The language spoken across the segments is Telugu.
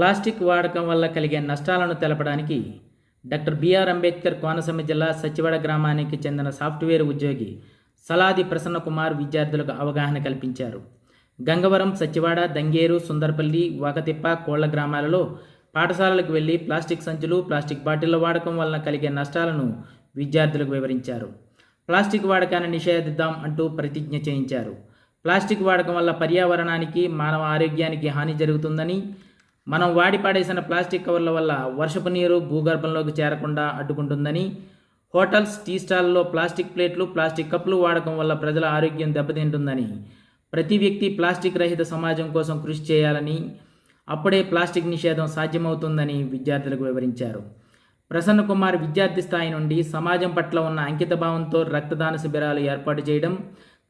ప్లాస్టిక్ వాడకం వల్ల కలిగే నష్టాలను తెలపడానికి డాక్టర్ బిఆర్ అంబేద్కర్ కోనసీమ జిల్లా సచివాడ గ్రామానికి చెందిన సాఫ్ట్వేర్ ఉద్యోగి సలాది ప్రసన్నకుమార్ విద్యార్థులకు అవగాహన కల్పించారు. గంగవరం, సచివాడ, దంగేరు, సుందరపల్లి, వాకతిప్ప, కోళ్ల గ్రామాలలో పాఠశాలలకు వెళ్లి ప్లాస్టిక్ సంచులు, ప్లాస్టిక్ బాటిళ్ల వాడకం వలన కలిగే నష్టాలను విద్యార్థులకు వివరించారు. ప్లాస్టిక్ వాడకాన్ని నిషేధిద్దాం అంటూ ప్రతిజ్ఞ చేయించారు. ప్లాస్టిక్ వాడకం వల్ల పర్యావరణానికి, మానవ ఆరోగ్యానికి హాని జరుగుతుందని, మనం వాడి పాడేసిన ప్లాస్టిక్ కవర్ల వల్ల వర్షపు నీరు భూగర్భంలోకి చేరకుండా అడ్డుకుంటుందని, హోటల్స్, టీ స్టాల్లో ప్లాస్టిక్ ప్లేట్లు, ప్లాస్టిక్ కప్పులు వాడకం వల్ల ప్రజల ఆరోగ్యం దెబ్బతింటుందని, ప్రతి వ్యక్తి ప్లాస్టిక్ రహిత సమాజం కోసం కృషి చేయాలని, అప్పుడే ప్లాస్టిక్ నిషేధం సాధ్యమవుతుందని విద్యార్థులకు వివరించారు. ప్రసన్నకుమార్ విద్యార్థి స్థాయి నుండి సమాజం పట్ల ఉన్న అంకితభావంతో రక్తదాన శిబిరాలు ఏర్పాటు చేయడం,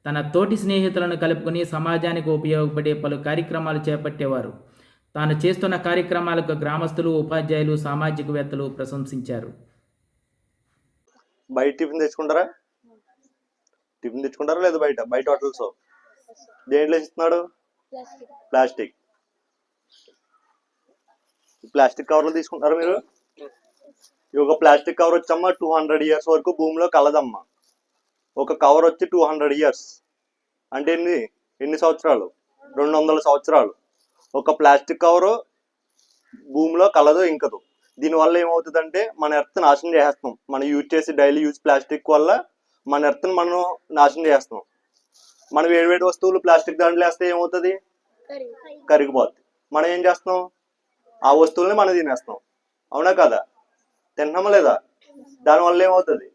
తన తోటి స్నేహితులను కలుపుకొని సమాజానికి ఉపయోగపడే పలు కార్యక్రమాలు చేపట్టేవారు. తాను చేస్తున్న కార్యక్రమాలకు గ్రామస్తులు, ఉపాధ్యాయులు, సామాజికవేత్తలు ప్రశంసించారు. బయట టిఫిన్ తెచ్చుకుంటారా లేదా బయట హోటల్స్ దేంట్లో ఇస్తున్నాడు? ప్లాస్టిక్ కవర్లు తీసుకుంటారా మీరు? ఒక ప్లాస్టిక్ కవర్ వచ్చమ్మా 200 years వరకు భూమిలో కలదమ్మా. ఒక కవర్ వచ్చి 200 years అంటే ఎన్ని సంవత్సరాలు? 200 సంవత్సరాలు. ఒక ప్లాస్టిక్ కవరు భూమిలో కలదు, ఇంకదు. దీనివల్ల ఏమవుతుందంటే మన ఎర్త్ నాశనం చేసేస్తున్నాం. మనం యూజ్ చేసి డైలీ యూజ్ ప్లాస్టిక్ వల్ల మన ఎర్త్ని మనం నాశనం చేస్తున్నాం. మనం వేడివేడి వస్తువులు ప్లాస్టిక్ దాంట్లో వేస్తే ఏమవుతుంది? కరిగిపోద్ది. మనం ఏం చేస్తున్నాం? ఆ వస్తువుల్ని మనం తినేస్తాం. అవునా కదా? తిన్నామా లేదా? దానివల్ల ఏమవుతుంది?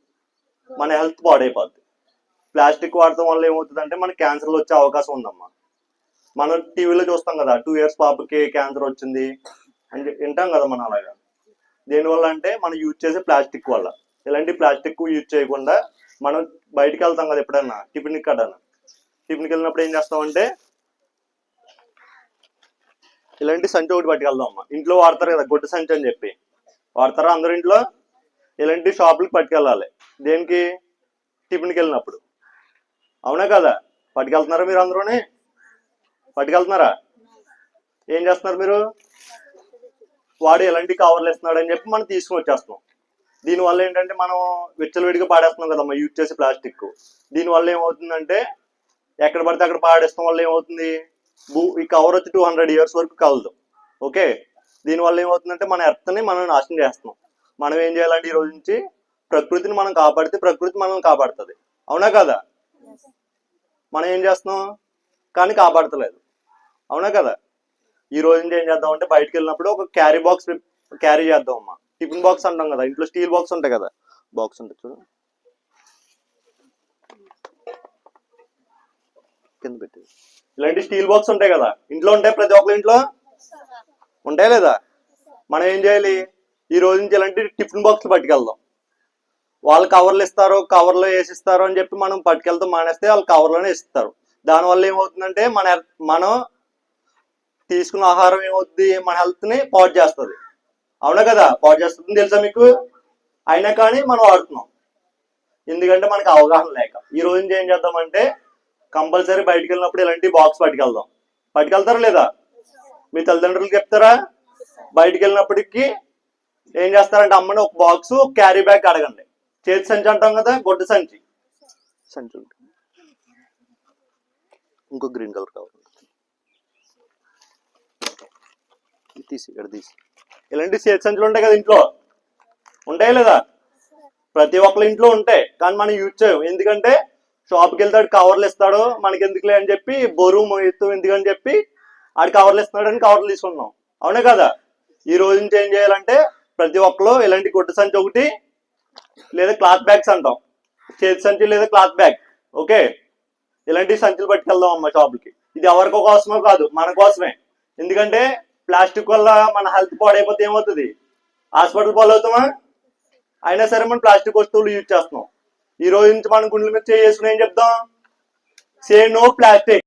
మన హెల్త్ పాడైపోద్ది. ప్లాస్టిక్ వాడటం వల్ల ఏమవుతుంది అంటే మనకి క్యాన్సర్లు వచ్చే అవకాశం ఉందమ్మా. మనం టీవీలో చూస్తాం కదా, 2 years పాపకి క్యాన్సర్ వచ్చింది అని వింటాం కదా మనం. అలాగా దేనివల్ల అంటే మనం యూజ్ చేసే ప్లాస్టిక్ వల్ల. ఇలాంటి ప్లాస్టిక్ యూజ్ చేయకుండా మనం బయటికి వెళ్తాం కదా ఎప్పుడన్నా, టిఫిన్కి వెళ్ళినప్పుడు ఏం చేస్తామంటే ఇలాంటి సంచి ఒకటి పట్టుకెళ్దాం అమ్మా. ఇంట్లో వాడతారు కదా గుడ్డ సంచి అని చెప్పి వాడతారా అందరు ఇంట్లో? ఇలాంటి షాపులకు పట్టుకెళ్ళాలి. దేనికి? టిఫిన్కి వెళ్ళినప్పుడు. అవునా కదా? పట్టుకెళ్తున్నారా మీరు? అందరూనే పట్టుకెళ్తున్నారా? ఏం చేస్తున్నారు మీరు? వాడు ఎలాంటి కవర్లు ఇస్తున్నాడు అని చెప్పి మనం తీసుకుని వచ్చేస్తున్నాం. దీనివల్ల ఏంటంటే మనం విచ్చలవిడిగా పాడేస్తున్నాం కదమ్మా యూజ్ చేసి ప్లాస్టిక్. దీనివల్ల ఏమవుతుందంటే ఎక్కడ పడితే అక్కడ పాడేస్తాం వల్ల ఏమవుతుంది? ఈ కవర్ వచ్చి 200 years వరకు కలదు. ఓకే, దీనివల్ల ఏమవుతుందంటే మన ఎర్త్ని మనం నాశనం చేస్తున్నాం. మనం ఏం చేయాలంటే ఈ రోజు నుంచి ప్రకృతిని మనం కాపాడితే ప్రకృతి మనం కాపాడుతుంది. అవునా కదా? మనం ఏం చేస్తున్నాం కానీ కాపాడతలేదు. అవునా కదా? ఈ రోజు నుంచి ఏం చేద్దాం అంటే బయటకు వెళ్ళినప్పుడు ఒక క్యారీ బాక్స్ క్యారీ చేద్దాం అమ్మా. టిఫిన్ బాక్స్ అంటాం కదా, ఇంట్లో స్టీల్ బాక్స్ ఉంటాయి కదా, బాక్స్ ఉంటుంది చూడు, కింద పెట్టి. ఇలాంటి స్టీల్ బాక్స్ ఉంటాయి కదా, ఇంట్లో ఉంటాయి, ప్రతి ఒక్కరి ఇంట్లో ఉంటాయి లేదా? మనం ఏం చేయాలి? ఈ రోజు నుంచి ఇలాంటి టిఫిన్ బాక్స్ పట్టుకెళ్దాం. వాళ్ళు కవర్లు ఇస్తారు, కవర్లో వేసిస్తారు అని చెప్పి మనం పట్టుకెళ్తాం మానేస్తే వాళ్ళు కవర్లోనే ఇస్తారు. దానివల్ల ఏమవుతుందంటే మనం తీసుకున్న ఆహారం ఏమవుతుంది? మన హెల్త్ని పాడు చేస్తుంది. అవునా కదా? పాడు చేస్తుంది తెలుసా మీకు? అయినా కానీ మనం వాడుతున్నాం, ఎందుకంటే మనకు అవగాహన లేక. ఈ రోజు నుంచి ఏం చేద్దామంటే కంపల్సరీ బయటకు వెళ్ళినప్పుడు ఇలాంటి బాక్స్ పట్టుకెళ్దాం. పట్టుకెళ్తారా లేదా? మీ తల్లిదండ్రులకు చెప్తారా? బయటికి వెళ్ళినప్పటికీ ఏం చేస్తారంటే అమ్మని ఒక బాక్స్, క్యారీ బ్యాగ్ అడగండి. చేతి సంచి అంటాం కదా, గొడ్డ సంచి ఇంకో గ్రీన్ కలర్ కావాలి, తీసి ఇలాంటి చేతి సంచులు ఉంటాయి కదా ఇంట్లో, ఉంటాయి లేదా? ప్రతి ఒక్కరి ఇంట్లో ఉంటాయి, కానీ మనం యూజ్ చేయం. ఎందుకంటే షాప్కి వెళ్తాడు, కవర్లు ఇస్తాడు, మనకి ఎందుకులే అని చెప్పి బరువు ఎత్తు ఎందుకని చెప్పి ఆడు కవర్లు ఇస్తున్నాడు అని కవర్లు తీసుకున్నాం. అవునా కదా? ఈ రోజు నుంచి ఏం చేయాలంటే ప్రతి ఒక్కరు ఇలాంటి గుడ్డ సంచి ఒకటి లేదా క్లాత్ బ్యాగ్స్ అంటాం, చేతి సంచి లేదా క్లాత్ బ్యాగ్. ఓకే, ఇలాంటి సంచులు పట్టుకెళ్దాం అమ్మ షాపులకి. ఇది ఎవరికో కోసమో కాదు, మన కోసమే. ఎందుకంటే ప్లాస్టిక్ వల్ల మన హెల్త్ పాడైపోతే ఏమవుతుంది? హాస్పిటల్ పాలవుతామా? అయినా సరే మనం ప్లాస్టిక్ వస్తువులు యూజ్ చేస్తున్నాం. ఈ రోజు నుంచి మనం గుండెల మీద చేసుకుని ఏం చెప్దాం? Say no plastic.